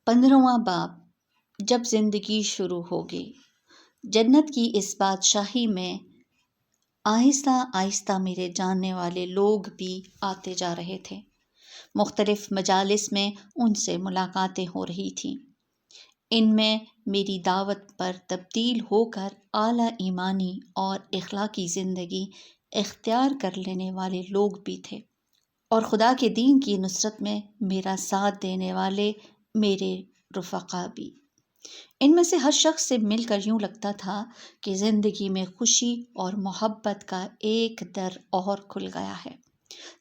15واں باب، جب زندگی شروع ہوگی۔ جنت کی اس بادشاہی میں آہستہ آہستہ میرے جاننے والے لوگ بھی آتے جا رہے تھے۔ مختلف مجالس میں ان سے ملاقاتیں ہو رہی تھیں۔ ان میں میری دعوت پر تبدیل ہو کر اعلیٰ ایمانی اور اخلاقی زندگی اختیار کر لینے والے لوگ بھی تھے، اور خدا کے دین کی نصرت میں میرا ساتھ دینے والے میرے رفقا بھی۔ ان میں سے ہر شخص سے مل کر یوں لگتا تھا کہ زندگی میں خوشی اور محبت کا ایک در اور کھل گیا ہے،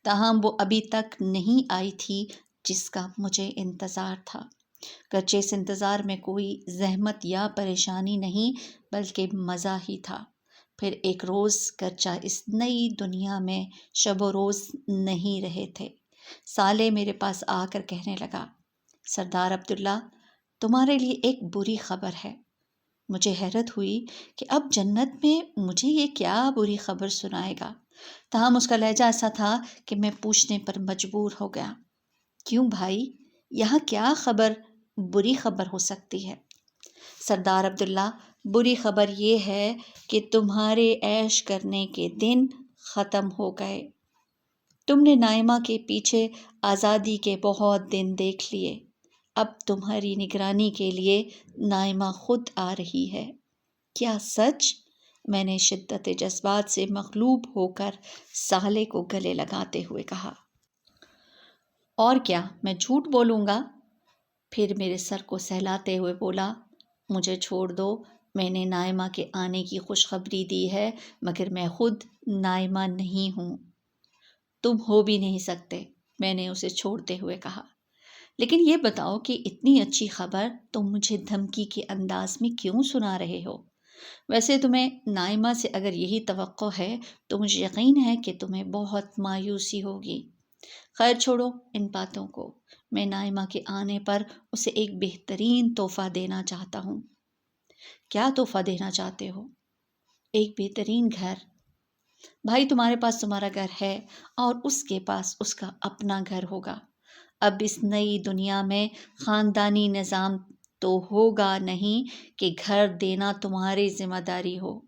تاہم وہ ابھی تک نہیں آئی تھی جس کا مجھے انتظار تھا۔ گرچہ اس انتظار میں کوئی زحمت یا پریشانی نہیں بلکہ مزہ ہی تھا۔ پھر ایک روز گرچہ اس نئی دنیا میں شب و روز نہیں رہے تھے، سالے میرے پاس آ کر کہنے لگا، سردار عبداللہ، تمہارے لیے ایک بری خبر ہے۔ مجھے حیرت ہوئی کہ اب جنت میں مجھے یہ کیا بری خبر سنائے گا، تاہم اس کا لہجہ ایسا تھا کہ میں پوچھنے پر مجبور ہو گیا، کیوں بھائی، یہاں کیا بری خبر ہو سکتی ہے؟ سردار عبداللہ، بری خبر یہ ہے کہ تمہارے عیش کرنے کے دن ختم ہو گئے۔ تم نے نائمہ کے پیچھے آزادی کے بہت دن دیکھ لیے، اب تمہاری نگرانی کے لیے نائمہ خود آ رہی ہے۔ کیا سچ؟ میں نے شدت جذبات سے مغلوب ہو کر سالے کو گلے لگاتے ہوئے کہا۔ اور کیا میں جھوٹ بولوں گا؟ پھر میرے سر کو سہلاتے ہوئے بولا، مجھے چھوڑ دو، میں نے نائمہ کے آنے کی خوشخبری دی ہے، مگر میں خود نائمہ نہیں ہوں۔ تم ہو بھی نہیں سکتے، میں نے اسے چھوڑتے ہوئے کہا۔ لیکن یہ بتاؤ کہ اتنی اچھی خبر تم مجھے دھمکی کے انداز میں کیوں سنا رہے ہو؟ ویسے تمہیں نائمہ سے اگر یہی توقع ہے تو مجھے یقین ہے کہ تمہیں بہت مایوسی ہوگی۔ خیر چھوڑو ان باتوں کو، میں نائمہ کے آنے پر اسے ایک بہترین تحفہ دینا چاہتا ہوں۔ کیا تحفہ دینا چاہتے ہو؟ ایک بہترین گھر۔ بھائی، تمہارے پاس تمہارا گھر ہے اور اس کے پاس اس کا اپنا گھر ہوگا۔ اب اس نئی دنیا میں خاندانی نظام تو ہوگا نہیں کہ گھر دینا تمہاری ذمہ داری ہو،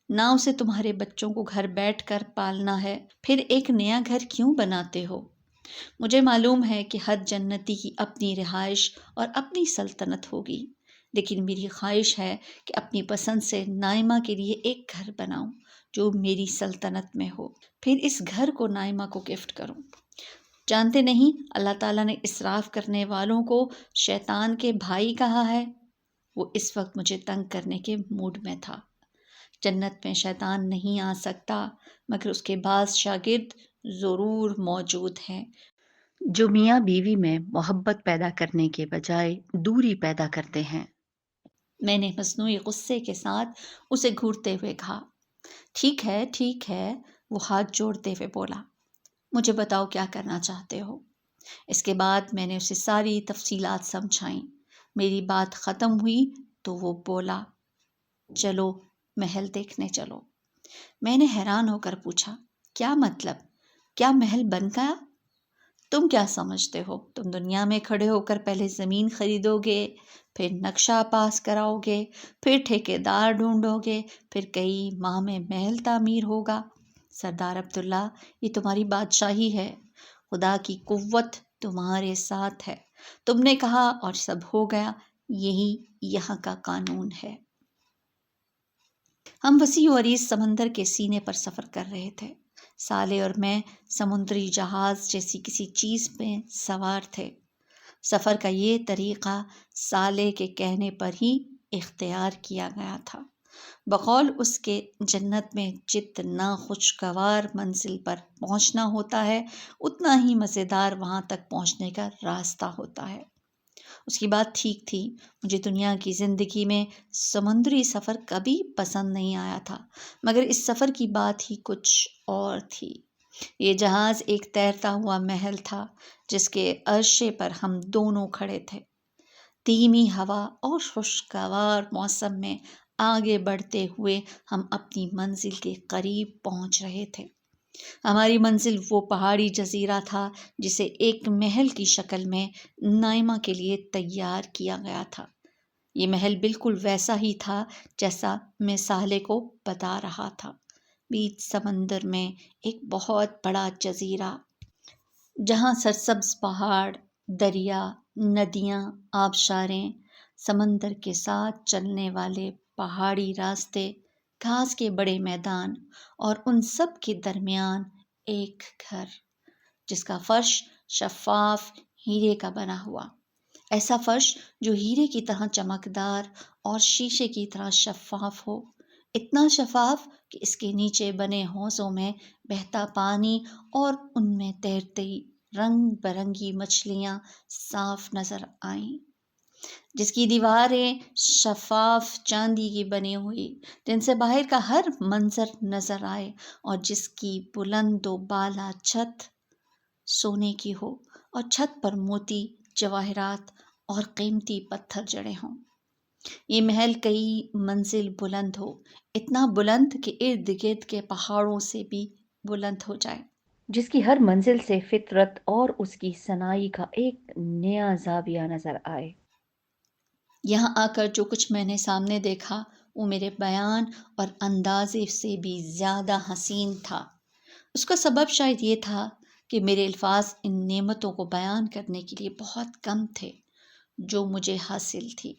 نہ اسے تمہارے بچوں کو گھر بیٹھ کر پالنا ہے۔ پھر ایک نیا گھر کیوں بناتے ہو؟ مجھے معلوم ہے کہ ہر جنتی کی اپنی رہائش اور اپنی سلطنت ہوگی، لیکن میری خواہش ہے کہ اپنی پسند سے نائمہ کے لیے ایک گھر بناؤں جو میری سلطنت میں ہو، پھر اس گھر کو نائمہ کو گفٹ کروں۔ جانتے نہیں، اللہ تعالیٰ نے اسراف کرنے والوں کو شیطان کے بھائی کہا ہے۔ وہ اس وقت مجھے تنگ کرنے کے موڈ میں تھا۔ جنت میں شیطان نہیں آ سکتا، مگر اس کے بعض شاگرد ضرور موجود ہیں جو میاں بیوی میں محبت پیدا کرنے کے بجائے دوری پیدا کرتے ہیں۔ میں نے مصنوعی غصے کے ساتھ اسے گھورتے ہوئے کہا، ٹھیک ہے ٹھیک ہے، وہ ہاتھ جوڑتے ہوئے بولا، مجھے بتاؤ کیا کرنا چاہتے ہو۔ اس کے بعد میں نے اسے ساری تفصیلات سمجھائیں۔ میری بات ختم ہوئی تو وہ بولا، چلو محل دیکھنے چلو۔ میں نے حیران ہو کر پوچھا، کیا مطلب؟ کیا محل بن گیا؟ تم کیا سمجھتے ہو؟ تم دنیا میں کھڑے ہو کر پہلے زمین خریدو گے، پھر نقشہ پاس کراؤ گے، پھر ٹھیکیدار ڈھونڈو گے، پھر کئی ماہ میں محل تعمیر ہوگا۔ سردار عبداللہ، یہ تمہاری بادشاہی ہے، خدا کی قوت تمہارے ساتھ ہے، تم نے کہا اور سب ہو گیا، یہی یہاں کا قانون ہے۔ ہم وسیع و عریض سمندر کے سینے پر سفر کر رہے تھے۔ سالے اور میں سمندری جہاز جیسی کسی چیز میں سوار تھے۔ سفر کا یہ طریقہ سالے کے کہنے پر ہی اختیار کیا گیا تھا۔ بقول اس کے جنت میں جتنا خوشگوار منزل پر پہنچنا ہوتا ہے، اتنا ہی مزیدار وہاں تک پہنچنے کا راستہ ہوتا ہے۔ اس کی بات ٹھیک تھی، مجھے دنیا کی زندگی میں سمندری سفر کبھی پسند نہیں آیا تھا، مگر اس سفر کی بات ہی کچھ اور تھی۔ یہ جہاز ایک تیرتا ہوا محل تھا جس کے عرصے پر ہم دونوں کھڑے تھے۔ دھیمی ہوا اور خوشگوار موسم میں آگے بڑھتے ہوئے ہم اپنی منزل کے قریب پہنچ رہے تھے۔ ہماری منزل وہ پہاڑی جزیرہ تھا جسے ایک محل کی شکل میں نائمہ کے لیے تیار کیا گیا تھا۔ یہ محل بالکل ویسا ہی تھا جیسا میں سالے کو بتا رہا تھا، بیچ سمندر میں ایک بہت بڑا جزیرہ جہاں سرسبز پہاڑ، دریا، ندیاں، آبشاریں، سمندر کے ساتھ چلنے والے پہاڑی راستے، گھاس کے بڑے میدان اور ان سب کے درمیان ایک گھر جس کا فرش شفاف ہیرے کا بنا ہوا، ایسا فرش جو ہیرے کی طرح چمکدار اور شیشے کی طرح شفاف ہو، اتنا شفاف کہ اس کے نیچے بنے حوضوں میں بہتا پانی اور ان میں تیرتی رنگ برنگی مچھلیاں صاف نظر آئیں، جس کی دیواریں شفاف چاندی کی بنی ہوئی، جن سے باہر کا ہر منظر نظر آئے، اور جس کی بلند و بالا چھت سونے کی ہو اور چھت پر موتی، جواہرات اور قیمتی پتھر جڑے ہوں۔ یہ محل کئی منزل بلند ہو، اتنا بلند کہ ارد گرد کے پہاڑوں سے بھی بلند ہو جائے، جس کی ہر منزل سے فطرت اور اس کی صناعی کا ایک نیا زاویہ نظر آئے۔ یہاں آ کر جو کچھ میں نے سامنے دیکھا وہ میرے بیان اور اندازے سے بھی زیادہ حسین تھا۔ اس کا سبب شاید یہ تھا کہ میرے الفاظ ان نعمتوں کو بیان کرنے کے لیے بہت کم تھے جو مجھے حاصل تھی۔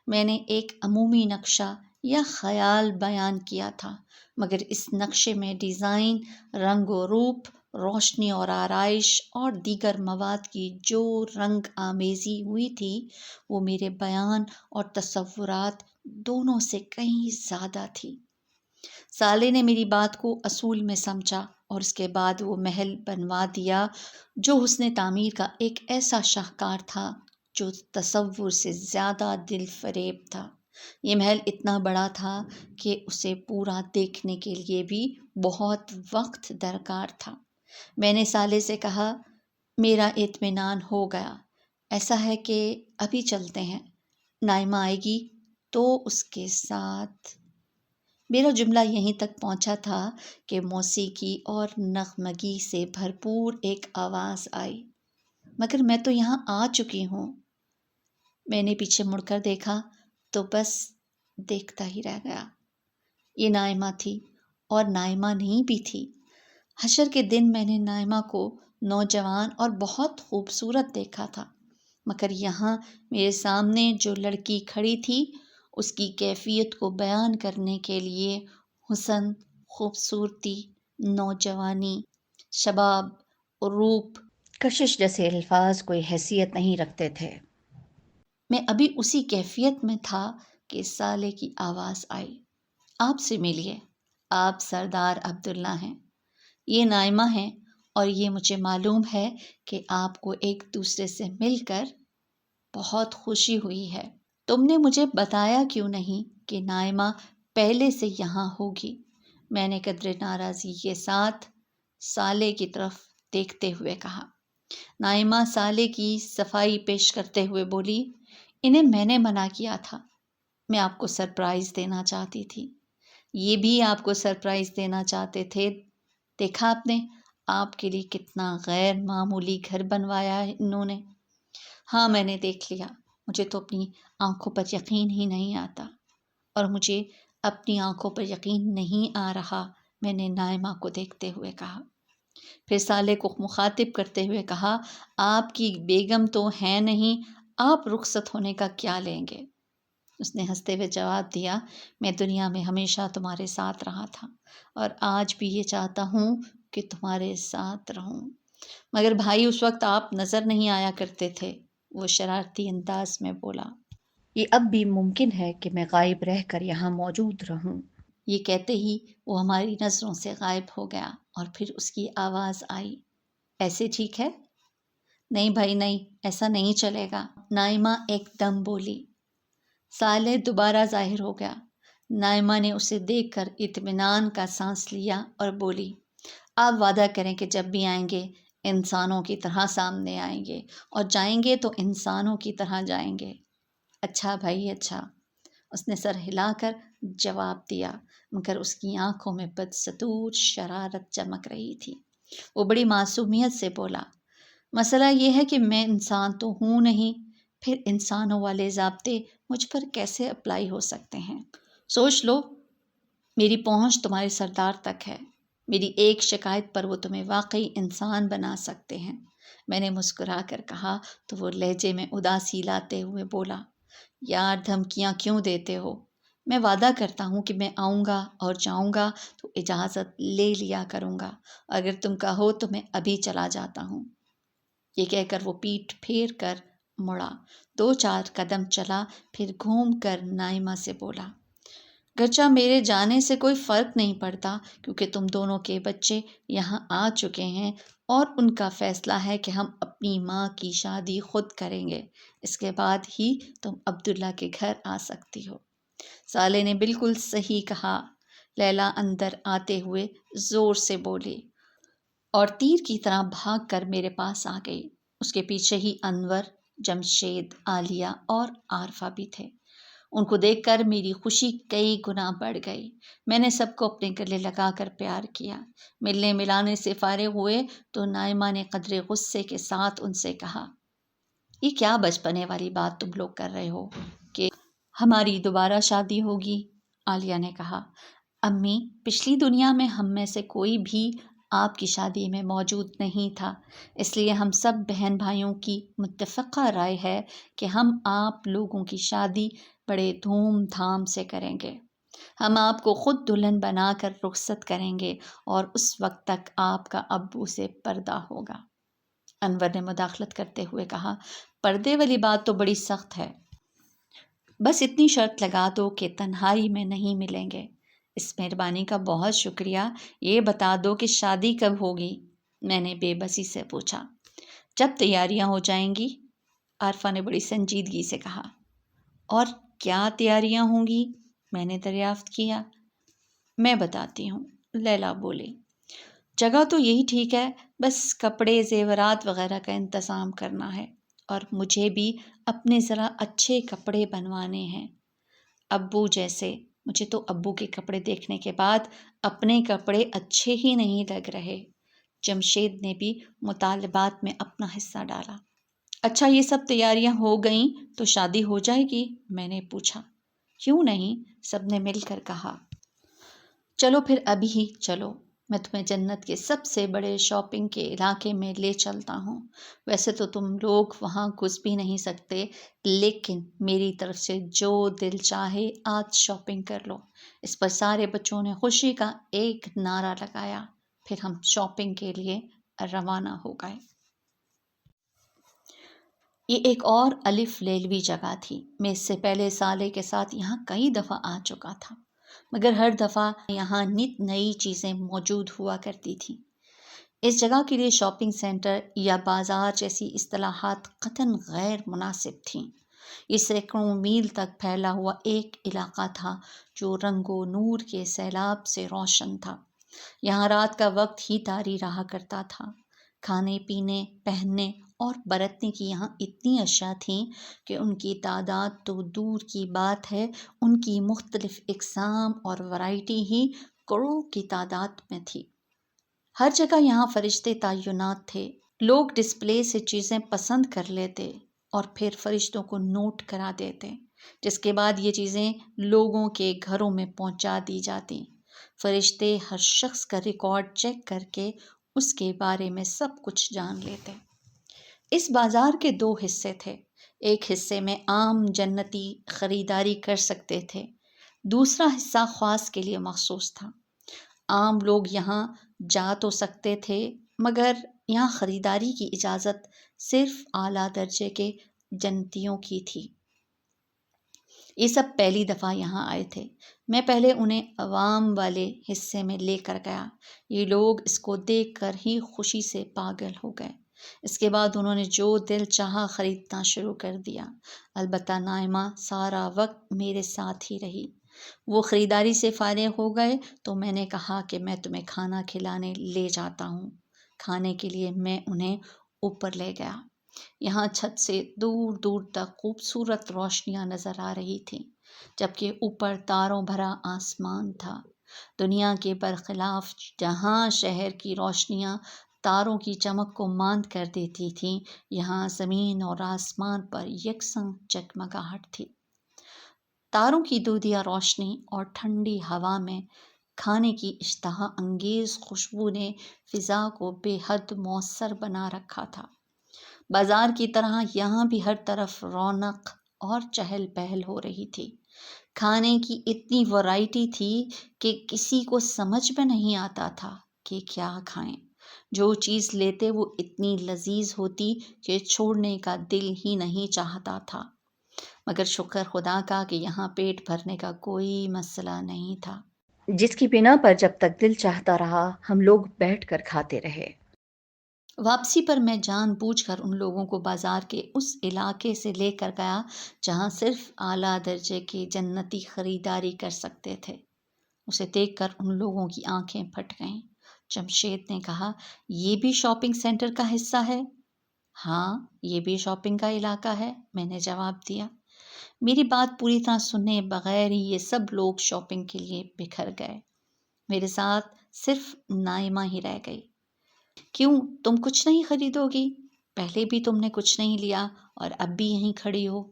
میں نے ایک عمومی نقشہ یا خیال بیان کیا تھا، مگر اس نقشے میں ڈیزائن، رنگ و روپ، روشنی اور آرائش اور دیگر مواد کی جو رنگ آمیزی ہوئی تھی وہ میرے بیان اور تصورات دونوں سے کہیں زیادہ تھی۔ سالے نے میری بات کو اصول میں سمجھا اور اس کے بعد وہ محل بنوا دیا جو حسن تعمیر کا ایک ایسا شاہکار تھا جو تصور سے زیادہ دل فریب تھا۔ یہ محل اتنا بڑا تھا کہ اسے پورا دیکھنے کے لیے بھی بہت وقت درکار تھا۔ میں نے سالے سے کہا، میرا اطمینان ہو گیا، ایسا ہے کہ ابھی چلتے ہیں، نائمہ آئے گی تو اس کے ساتھ۔ میرا جملہ یہیں تک پہنچا تھا کہ موسیقی اور نغمگی سے بھرپور ایک آواز آئی، مگر میں تو یہاں آ چکی ہوں۔ میں نے پیچھے مڑ کر دیکھا تو بس دیکھتا ہی رہ گیا۔ یہ نائمہ تھی، اور نائمہ نہیں بھی تھی۔ حشر کے دن میں نے نائمہ کو نوجوان اور بہت خوبصورت دیکھا تھا، مگر یہاں میرے سامنے جو لڑکی کھڑی تھی اس کی کیفیت کو بیان کرنے کے لیے حسن، خوبصورتی، نوجوانی، شباب، روپ، کشش جیسے الفاظ کوئی حیثیت نہیں رکھتے تھے۔ میں ابھی اسی کیفیت میں تھا کہ سالے کی آواز آئی، آپ سے ملیے، آپ سردار عبداللہ ہیں، یہ نائمہ ہیں، اور یہ مجھے معلوم ہے کہ آپ کو ایک دوسرے سے مل کر بہت خوشی ہوئی ہے۔ تم نے مجھے بتایا کیوں نہیں کہ نائمہ پہلے سے یہاں ہوگی؟ میں نے قدر ناراضی کے ساتھ سالے کی طرف دیکھتے ہوئے کہا۔ نائمہ سالے کی صفائی پیش کرتے ہوئے بولی، انہیں میں نے منع کیا تھا، میں آپ کو سرپرائز دینا چاہتی تھی، یہ بھی آپ کو سرپرائز دینا چاہتے تھے۔ دیکھا آپ نے آپ کے لیے کتنا غیر معمولی گھر بنوایا ہے انہوں نے۔ ہاں میں نے دیکھ لیا، مجھے تو اپنی آنکھوں پر یقین ہی نہیں آتا، اور مجھے اپنی آنکھوں پر یقین نہیں آ رہا، میں نے نائمہ کو دیکھتے ہوئے کہا۔ پھر سالے کو مخاطب کرتے ہوئے کہا، آپ کی بیگم تو ہیں نہیں، آپ رخصت ہونے کا کیا لیں گے؟ اس نے ہنستے ہوئے جواب دیا، میں دنیا میں ہمیشہ تمہارے ساتھ رہا تھا اور آج بھی یہ چاہتا ہوں کہ تمہارے ساتھ رہوں، مگر بھائی اس وقت آپ نظر نہیں آیا کرتے تھے، وہ شرارتی انداز میں بولا۔ یہ اب بھی ممکن ہے کہ میں غائب رہ کر یہاں موجود رہوں۔ یہ کہتے ہی وہ ہماری نظروں سے غائب ہو گیا، اور پھر اس کی آواز آئی، ایسے ٹھیک ہے؟ نہیں بھائی نہیں، ایسا نہیں چلے گا، نائمہ ایک دم بولی۔ سالے دوبارہ ظاہر ہو گیا۔ نائمہ نے اسے دیکھ کر اطمینان کا سانس لیا اور بولی، آپ وعدہ کریں کہ جب بھی آئیں گے انسانوں کی طرح سامنے آئیں گے، اور جائیں گے تو انسانوں کی طرح جائیں گے۔ اچھا بھائی اچھا، اس نے سر ہلا کر جواب دیا، مگر اس کی آنکھوں میں بدستور شرارت چمک رہی تھی۔ وہ بڑی معصومیت سے بولا، مسئلہ یہ ہے کہ میں انسان تو ہوں نہیں، پھر انسانوں والے ضابطے مجھ پر کیسے اپلائی ہو سکتے ہیں؟ سوچ لو، میری پہنچ تمہارے سردار تک ہے، میری ایک شکایت پر وہ تمہیں واقعی انسان بنا سکتے ہیں۔ میں نے مسکرا کر کہا تو وہ لہجے میں اداسی لاتے ہوئے بولا، یار دھمکیاں کیوں دیتے ہو؟ میں وعدہ کرتا ہوں کہ میں آؤں گا اور جاؤں گا تو اجازت لے لیا کروں گا، اگر تم کہو تو میں ابھی چلا جاتا ہوں۔ یہ کہہ کر وہ پیٹھ پھیر کر مڑا، 2-4 قدم چلا، پھر گھوم کر نائمہ سے بولا، گرچہ میرے جانے سے کوئی فرق نہیں پڑتا کیونکہ تم دونوں کے بچے یہاں آ چکے ہیں اور ان کا فیصلہ ہے کہ ہم اپنی ماں کی شادی خود کریں گے، اس کے بعد ہی تم عبداللہ کے گھر آ سکتی ہو۔ سالے نے بالکل صحیح کہا، لیلا اندر آتے ہوئے زور سے بولی اور تیر کی طرح بھاگ کر میرے پاس آ گئی۔ اس کے پیچھے ہی انور، جمشید، عالیہ اور عارفہ بھی تھے۔ ان کو دیکھ کر میری خوشی کئی گنا بڑھ گئی۔ میں نے سب کو اپنے گلے لگا کر پیار کیا۔ ملنے ملانے سے فارغ ہوئے تو نائمہ نے قدرے غصے کے ساتھ ان سے کہا، یہ کیا بچپنے والی بات تم لوگ کر رہے ہو کہ ہماری دوبارہ شادی ہوگی؟ عالیہ نے کہا، امی، پچھلی دنیا میں ہم میں سے کوئی بھی آپ کی شادی میں موجود نہیں تھا، اس لیے ہم سب بہن بھائیوں کی متفقہ رائے ہے کہ ہم آپ لوگوں کی شادی بڑے دھوم دھام سے کریں گے۔ ہم آپ کو خود دلہن بنا کر رخصت کریں گے اور اس وقت تک آپ کا ابو سے پردہ ہوگا۔ انور نے مداخلت کرتے ہوئے کہا، پردے والی بات تو بڑی سخت ہے، بس اتنی شرط لگا دو کہ تنہائی میں نہیں ملیں گے۔ اس مہربانی کا بہت شکریہ، یہ بتا دو کہ شادی کب ہوگی؟ میں نے بے بسی سے پوچھا۔ جب تیاریاں ہو جائیں گی، عارفہ نے بڑی سنجیدگی سے کہا۔ اور کیا تیاریاں ہوں گی؟ میں نے دریافت کیا۔ میں بتاتی ہوں، لیلا بولی، جگہ تو یہی ٹھیک ہے، بس کپڑے زیورات وغیرہ کا انتظام کرنا ہے، اور مجھے بھی اپنے ذرا اچھے کپڑے بنوانے ہیں، ابو جیسے۔ مجھے تو ابو کے کپڑے دیکھنے کے بعد اپنے کپڑے اچھے ہی نہیں لگ رہے۔ جمشید نے بھی مطالبات میں اپنا حصہ ڈالا۔ اچھا، یہ سب تیاریاں ہو گئیں تو شادی ہو جائے گی؟ میں نے پوچھا۔ کیوں نہیں؟ سب نے مل کر کہا۔ چلو پھر ابھی ہی چلو، میں تمہیں جنت کے سب سے بڑے شاپنگ کے علاقے میں لے چلتا ہوں۔ ویسے تو تم لوگ وہاں گھس بھی نہیں سکتے، لیکن میری طرف سے جو دل چاہے آج شاپنگ کر لو۔ اس پر سارے بچوں نے خوشی کا ایک نعرہ لگایا، پھر ہم شاپنگ کے لیے روانہ ہو گئے۔ یہ ایک اور الف لیلوی جگہ تھی۔ میں اس سے پہلے سالے کے ساتھ یہاں کئی دفعہ آ چکا تھا، مگر ہر دفعہ یہاں نت نئی چیزیں موجود ہوا کرتی تھیں۔ اس جگہ کے لیے شاپنگ سینٹر یا بازار جیسی اصطلاحات قطعاً غیر مناسب تھیں۔ یہ سینکڑوں میل تک پھیلا ہوا ایک علاقہ تھا جو رنگ و نور کے سیلاب سے روشن تھا۔ یہاں رات کا وقت ہی طاری رہا کرتا تھا۔ کھانے پینے، پہننے اور برتنے کی یہاں اتنی اشیاء تھیں کہ ان کی تعداد تو دور کی بات ہے، ان کی مختلف اقسام اور ورائٹی ہی کروڑوں کی تعداد میں تھی۔ ہر جگہ یہاں فرشتے تعینات تھے۔ لوگ ڈسپلے سے چیزیں پسند کر لیتے اور پھر فرشتوں کو نوٹ کرا دیتے، جس کے بعد یہ چیزیں لوگوں کے گھروں میں پہنچا دی جاتی۔ فرشتے ہر شخص کا ریکارڈ چیک کر کے اس کے بارے میں سب کچھ جان لیتے۔ اس بازار کے 2 حصے تھے۔ ایک حصے میں عام جنتی خریداری کر سکتے تھے، دوسرا حصہ خاص کے لیے مخصوص تھا۔ عام لوگ یہاں جا تو سکتے تھے، مگر یہاں خریداری کی اجازت صرف اعلیٰ درجے کے جنتیوں کی تھی۔ یہ سب پہلی دفعہ یہاں آئے تھے۔ میں پہلے انہیں عوام والے حصے میں لے کر گیا۔ یہ لوگ اس کو دیکھ کر ہی خوشی سے پاگل ہو گئے۔ اس کے بعد انہوں نے جو دل چاہا خریدنا شروع کر دیا۔ البتہ نائمہ سارا وقت میرے ساتھ ہی رہی۔ وہ خریداری سے فارغ ہو گئے تو میں نے کہا کہ میں تمہیں کھانا کھلانے لے جاتا ہوں۔ کھانے کے لیے میں انہیں اوپر لے گیا۔ یہاں چھت سے دور دور تک خوبصورت روشنیاں نظر آ رہی تھیں۔ جبکہ اوپر تاروں بھرا آسمان تھا۔ دنیا کے برخلاف جہاں شہر کی روشنیاں تاروں کی چمک کو ماند کر دیتی تھیں، یہاں زمین اور آسمان پر یکساں جگمگاہٹ تھی۔ تاروں کی دودھیا روشنی اور ٹھنڈی ہوا میں کھانے کی اشتہا انگیز خوشبو نے فضا کو بے حد مؤثر بنا رکھا تھا۔ بازار کی طرح یہاں بھی ہر طرف رونق اور چہل پہل ہو رہی تھی۔ کھانے کی اتنی ورائٹی تھی کہ کسی کو سمجھ میں نہیں آتا تھا کہ کیا کھائیں۔ جو چیز لیتے وہ اتنی لذیذ ہوتی کہ چھوڑنے کا دل ہی نہیں چاہتا تھا۔ مگر شکر خدا کا کہ یہاں پیٹ بھرنے کا کوئی مسئلہ نہیں تھا، جس کی بنا پر جب تک دل چاہتا رہا ہم لوگ بیٹھ کر کھاتے رہے۔ واپسی پر میں جان بوجھ کر ان لوگوں کو بازار کے اس علاقے سے لے کر گیا جہاں صرف اعلیٰ درجے کے جنتی خریداری کر سکتے تھے۔ اسے دیکھ کر ان لوگوں کی آنکھیں پھٹ گئیں۔ جمشید نے کہا، یہ بھی شاپنگ سینٹر کا حصہ ہے؟ ہاں، یہ بھی شاپنگ کا علاقہ ہے، میں نے جواب دیا۔ میری بات پوری طرح سنے بغیر ہی یہ سب لوگ شاپنگ کے لیے بکھر گئے۔ میرے ساتھ صرف نائمہ ہی رہ گئی۔ کیوں، تم کچھ نہیں خریدو گی؟ پہلے بھی تم نے کچھ نہیں لیا اور اب بھی یہیں کھڑی ہو۔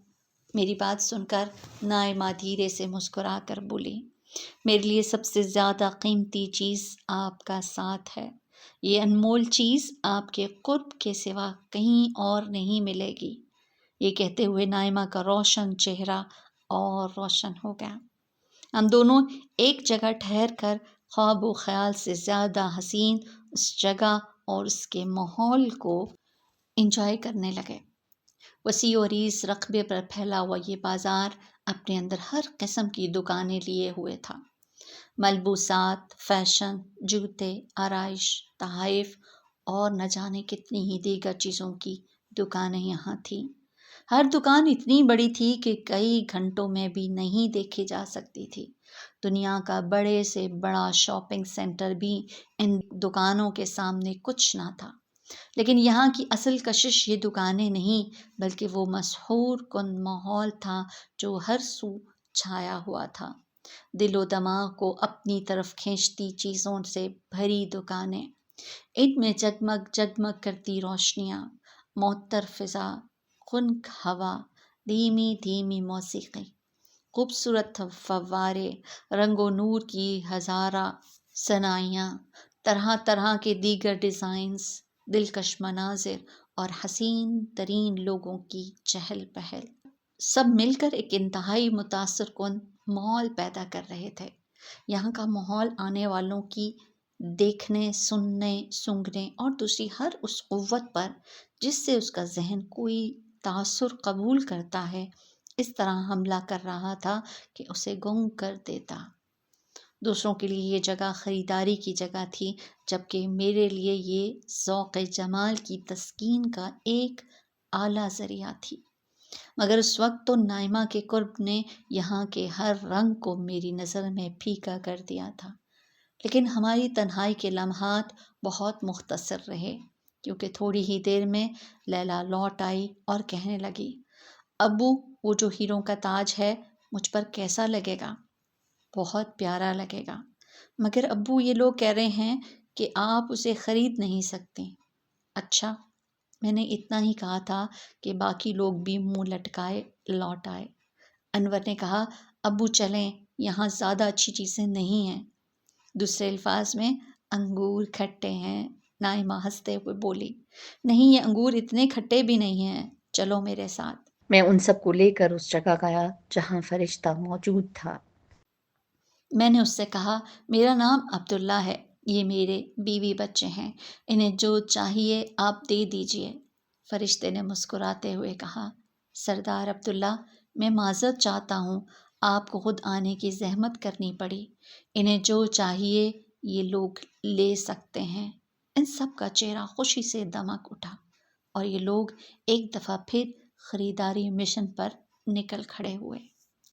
میری بات سن کر نائمہ دھیرے سے مسکرا کر بولی، میرے لیے سب سے زیادہ قیمتی چیز آپ کا ساتھ ہے۔ یہ انمول چیز آپ کے قرب کے سوا کہیں اور نہیں ملے گی۔ یہ کہتے ہوئے نائمہ کا روشن چہرہ اور روشن ہو گیا۔ ہم دونوں ایک جگہ ٹھہر کر خواب و خیال سے زیادہ حسین اس جگہ اور اس کے ماحول کو انجوائے کرنے لگے۔ وسیع و عریض رقبے پر پھیلا ہوا یہ بازار اپنے اندر ہر قسم کی دکانیں لیے ہوئے تھا۔ ملبوسات، فیشن، جوتے، آرائش، تحائف اور نہ جانے کتنی ہی دیگر چیزوں کی دکانیں یہاں تھیں۔ ہر دکان اتنی بڑی تھی کہ کئی گھنٹوں میں بھی نہیں دیکھی جا سکتی تھی۔ دنیا کا بڑے سے بڑا شاپنگ سینٹر بھی ان دکانوں کے سامنے کچھ نہ تھا۔ لیکن یہاں کی اصل کشش یہ دکانیں نہیں بلکہ وہ مسحور کن ماحول تھا جو ہر سو چھایا ہوا تھا۔ دل و دماغ کو اپنی طرف کھینچتی چیزوں سے بھری دکانیں، ان میں جگمگ جگمگ کرتی روشنیاں، معطر فضا، خنک ہوا، دھیمی دھیمی موسیقی، خوبصورت فوارے، رنگ و نور کی ہزارہ صنائیاں، طرح طرح کے دیگر ڈیزائنز، دلکش مناظر اور حسین ترین لوگوں کی چہل پہل، سب مل کر ایک انتہائی متاثر کن ماحول پیدا کر رہے تھے۔ یہاں کا ماحول آنے والوں کی دیکھنے، سننے، سونگھنے اور دوسری ہر اس قوت پر جس سے اس کا ذہن کوئی تاثر قبول کرتا ہے اس طرح حملہ کر رہا تھا کہ اسے گنگ کر دیتا۔ دوسروں کے لیے یہ جگہ خریداری کی جگہ تھی، جبکہ میرے لیے یہ ذوق جمال کی تسکین کا ایک اعلیٰ ذریعہ تھی۔ مگر اس وقت تو نائمہ کے قرب نے یہاں کے ہر رنگ کو میری نظر میں پھیکا کر دیا تھا۔ لیکن ہماری تنہائی کے لمحات بہت مختصر رہے، کیونکہ تھوڑی ہی دیر میں لیلا لوٹ آئی اور کہنے لگی، ابو، وہ جو ہیروں کا تاج ہے مجھ پر کیسا لگے گا؟ بہت پیارا لگے گا، مگر ابو یہ لوگ کہہ رہے ہیں کہ آپ اسے خرید نہیں سکتے۔ اچھا، میں نے اتنا ہی کہا تھا کہ باقی لوگ بھی منہ لٹکائے لوٹ آئے۔ انور نے کہا، ابو چلیں، یہاں زیادہ اچھی چیزیں نہیں ہیں۔ دوسرے الفاظ میں، انگور کھٹے ہیں۔ نائمہ ہنستے ہوئے بولی، نہیں، یہ انگور اتنے کھٹے بھی نہیں ہیں، چلو میرے ساتھ۔ میں ان سب کو لے کر اس جگہ گیا جہاں فرشتہ موجود تھا۔ میں نے اس سے کہا، میرا نام عبداللہ ہے، یہ میرے بیوی بچے ہیں، انہیں جو چاہیے آپ دے دیجئے۔ فرشتے نے مسکراتے ہوئے کہا، سردار عبداللہ، میں معذرت چاہتا ہوں، آپ کو خود آنے کی زحمت کرنی پڑی۔ انہیں جو چاہیے یہ لوگ لے سکتے ہیں۔ ان سب کا چہرہ خوشی سے دمک اٹھا اور یہ لوگ ایک دفعہ پھر خریداری مشن پر نکل کھڑے ہوئے۔